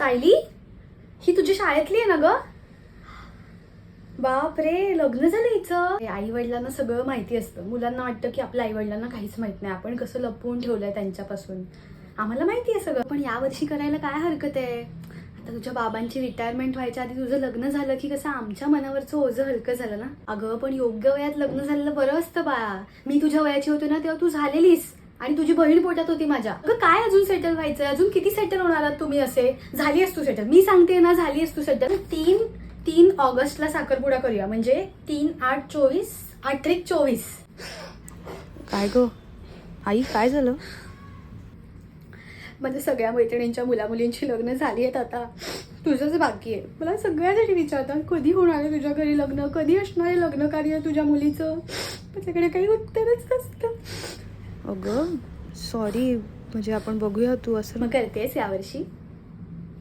सायली, ही तुझी शाळेतली आहे ना ग? बाप रे, लग्न झालं हिचं. आई वडिलांना सगळं माहिती असतं. मुलांना वाटतं की आपल्या आई वडिलांना काहीच माहित नाही, आपण कसं लपवून ठेवलंय त्यांच्यापासून. आम्हाला माहिती आहे सगळं, पण यावर्षी करायला काय हरकत आहे? आता तुझ्या बाबांची रिटायरमेंट व्हायच्या आधी तुझं लग्न झालं की कसं आमच्या मनावरचं ओझं हलकं झालं ना. अगं पण योग्य वयात लग्न झालेलं बरं असतं बाळा. मी तुझ्या वयाची होते ना तेव्हा तू झालेलीस आणि तुझी बहीण पोटात होती माझ्या. अगं काय अजून सेटल व्हायचंय? अजून किती सेटल होणार आहात तुम्ही? असे झालीस तू सेटल, मी सांगते ना, झालीस तू सेटल. 3 ऑगस्टला साखरपुडा करूया, म्हणजे 3-8-24, 8-24. काय ग आई, काय झालं? माझ्या सगळ्या मैत्रिणींच्या मुलामुलींची लग्न झाली आहेत आता. तुझंच बाकी आहे. मला सगळ्यासाठी विचारतात कधी होणार आहे तुझ्या घरी लग्न, कधी असणार आहे लग्न कार्य तुझ्या मुलीचं. माझ्याकडे काही उत्तरच नसतं. अगं सॉरी, म्हणजे आपण बघूया. तू असं मग करतेस यावर्षी?